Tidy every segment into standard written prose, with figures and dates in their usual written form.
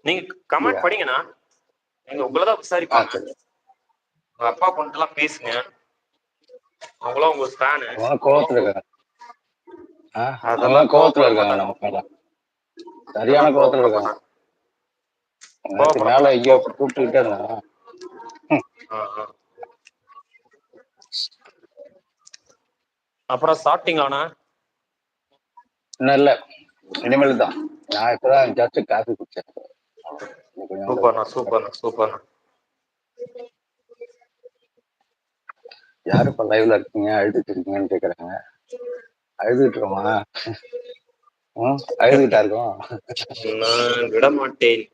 நீங்க கமெண்ட் படிங்கண்ணா. நீங்க உங்களதான் விசாரிப்பாங்க. உங்க அப்பா பொண்ணு எல்லாம் பேசுங்க. அவங்களாம் உங்க ஃபேனு. கோவத்துல இருக்காங்க. அதெல்லாம் கோவத்துல இருக்காங்க. நம்ம மேல சரியான கோவத்துல இருக்காங்க. மேல ஐயோ கூப்பிட்டுக்கிட்டே இருந்தாங்க. அப்புறம் சாப்பிட்டீங்களாண்ணா? இன்னும் இல்ல, இனிமேல் தான். நான் இப்பதான் ஜஸ்ட் காஃபி குடிச்சேன். சூப்பர்ண்ணா சூப்பர்ண்ணா சூப்பர்ண்ணா. யாரு இப்ப லைவ்ல இருக்கீங்க அழுதுட்டு இருக்கீங்கன்னு கேக்குறாங்க. அழுதுட்டு இருக்கோமா? அழுதுகிட்டா இருக்கோம். நான் விட மாட்டேன்,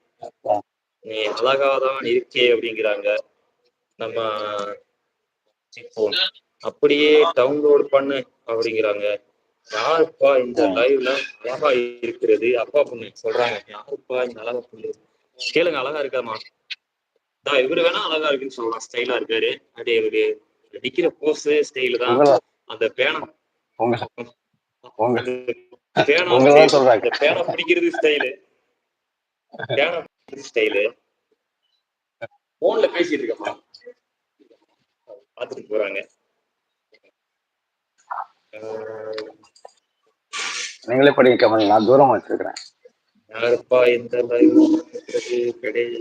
நீ அழகாதான் இருக்கே அப்படிங்கிறாங்க. நம்ம அப்படியே டவுன்லோட் பண்ணு அப்படிங்கிறாங்க. யாருப்பா இந்த லைவ்ல அழகா இருக்கிறது? அப்பா பொண்ணு சொல்றாங்க. யாருப்பா இந்த அழகா பொண்ணு? கேளுங்க, அழகா இருக்காமா? இவரு வேணா அழகா இருக்குன்னு சொல்லலாம். ஸ்டைலா இருக்காரு. அப்படியே இவரு நிக்கிற போஸ் ஸ்டைலு தான். அந்த பேனா பேனா பிடிக்கிறது ஸ்டைலு. பேனா ஸ்டைலு. போன்ல பேசிட்டு இருக்கப்பா பாத்துட்டு போறாங்க. நீங்களே படிக்க, நான் தூரம் வச்சிருக்கிறேன். யாருப்பா இந்த லைவ் கிடையாது.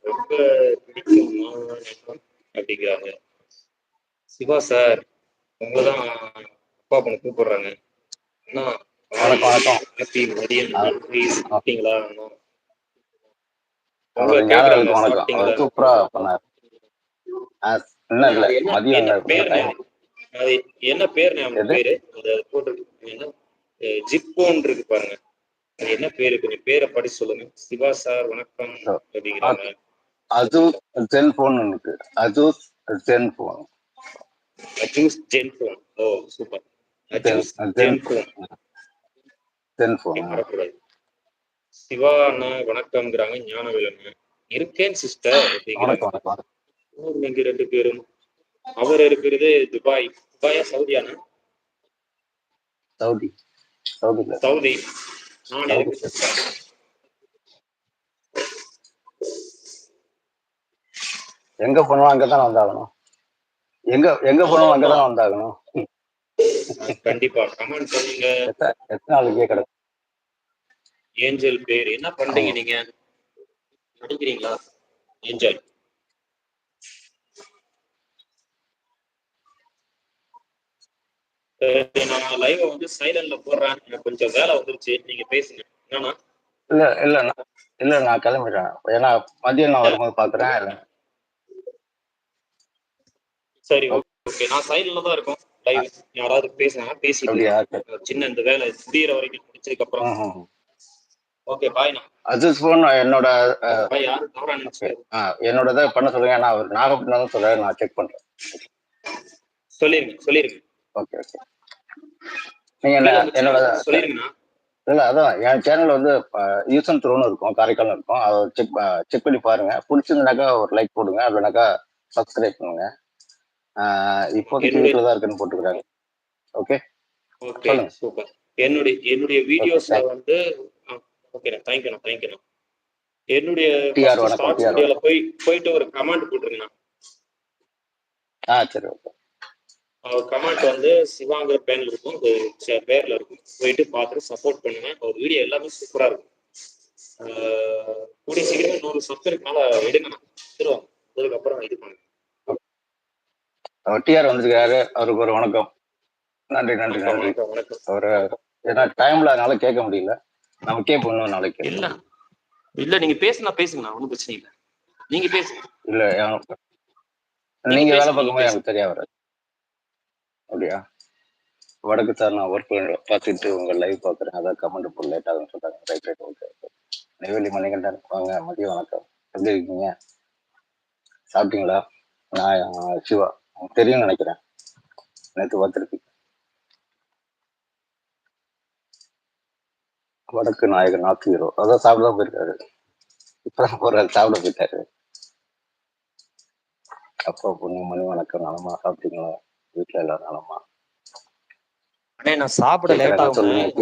ரொம்ப பிடிக்கும் அப்படிங்கிறாங்க. சிவா சார் உங்களதான் அப்பா பொண்ணு கூப்பிடுறாங்க. சாப்பிட்டீங்களா? சூப்பரா பண்ணாரு. என்ன பேர் பேரு போட்டு ஜிப்போன் இருக்கு பாருங்க. என்ன பேரு? கொஞ்சம் பேரை படி சொல்லுங்க. சிவா சார் வணக்கம் அப்படிங்கிறாங்க. அஜூஸ் ஜென்ஃபோன் இருக்கு. அஜூஸ் ஜென்ஃபோன். அஜூஸ் ஜென்ஃபோன். ஓ சூப்பர். அஜூஸ் ஜென்ஃபோன். மறக்கூடாது. சிவா அண்ணா வணக்கம்ங்கிறாங்க. ஞானவேலண்ணா இருக்கேன் சிஸ்டர் அப்படிங்கிறாங்க. நீங்க 2 பேரும். அவர் இருக்கிறது துபாய். துபாயா சவுதியானா? சவுதி. சவுதி. நான் இருக்கு எங்க போனோம் அங்கதான் வந்தாகணும். எங்க போனோம் அங்கதான் வந்தாகணும். கண்டிப்பா கமெண்ட் பண்ணுங்க. எத்தனை நாளைக்கே கிடக்கும். ஏஞ்சல் பேர் என்ன பண்றீங்க? நீங்க நடிக்கிறீங்களா? ஏஞ்சல் நான் லைவ் வந்து சைலண்ட்ல போடுறேன். கொஞ்சம் வேலை வந்துருச்சு. நீங்க பேசுங்க. என்னன்னா இல்ல நான் கிளம்பிடுறேன். ஏன்னா மதியம் நான் வரும்போது பாக்குறேன். சரி ஓகே. நான் சைலண்ட்ல தான் இருக்கோம். லைவ் யாராவது பேசுங்க, பேசிட்டு சின்ன இந்த வேலை முடியற வரைக்கும் முடிச்சதுக்கு அப்புறம். ஓகே பாய்ண்ணா. அஜூஸ் போன் என்னோட என்னோட பண்ண சொல்லுங்க. நான் அவர் நாகப்பட்டினம் தான் சொல்றேன். நான் செக் பண்றேன். சொல்லிருங்க. Okay okay. நீங்க என்னோட சொல்லிருங்கண்ணா. இல்ல அதான் என் சேனல் வந்து யூசன் த்ரோன்னு இருக்கும், காரைக்கால் இருக்கும். அதை செக் பண்ணி பாருங்க. பிடிச்சிருந்தாக்கா ஒரு லைக் போடுங்க. அப்படின்னாக்கா சப்ஸ்கிரைப் பண்ணுங்க. இப்போதைக்கு வீட்டுல தான் இருக்குன்னு போட்டுக்கிறாங்க. Okay okay super. என்னுடைய வீடியோஸ்ல வந்து ஓகேண்ணா. தேங்க்யூண்ணா. என்னுடைய ஷார்ட்ஸ் வீடியோல போயிட்டு ஒரு கமெண்ட் போட்டுருங்கண்ணா. சரி ஓகே. கமெண்ட் வந்து சிவாங்கிற பேர்ல இருக்கும், பேர்ல இருக்கும். போயிட்டு பார்த்துட்டு சப்போர்ட் பண்ணுங்க. ஒரு வீடியோ எல்லாமே சூப்பரா இருக்கும். கூடிய சீக்கிரமே 100 சப்ஸ்கிரைப் மேல எடுங்கண்ணா. அதுக்கப்புறம் இது பண்ணுங்க. டிஆர் வந்திருக்காரு. அவருக்கு ஒரு வணக்கம். நன்றி. ஒரு ஏன்னா டைம்ல அதனால கேட்க முடியல. நமக்கே பொண்ணு நாளைக்கு இல்ல நீங்க பேசுங்கண்ணா. ஒன்றும் பிரச்சனை இல்லை. நீங்க பேசுங்க. இல்ல நீங்க வேலை பார்க்கும்போது எனக்கு சரியா வராது. அப்படியா? வடக்கு சார், நான் ஒர்க் பார்த்துட்டு உங்க லைவ் பார்க்குறேன். அதான் கமெண்ட் போட லேட் ஆகுன்னு சொல்றாங்க. Right okay. நெய்வேலி மணிகண்டன் வாங்க. மதியம் வணக்கம். எப்படி இருக்கீங்க? சாப்பிட்டீங்களா? நான் சிவா, தெரியும் நினைக்கிறேன். நேற்று பார்த்துருக்கீங்க. வடக்கு நாயகர் நார்த் ஹீரோ அதான் சாப்பிட தான் போயிருக்காரு. இப்பதான் போறாரு, சாப்பிட போயிருக்காரு. அப்பா பொண்ணு மணி வணக்கம். நலமா? சாப்பிட்டீங்களா? வீட்டுல எல்லாரும் நலமா? நான் சாப்பிட லேட் ஆகும்.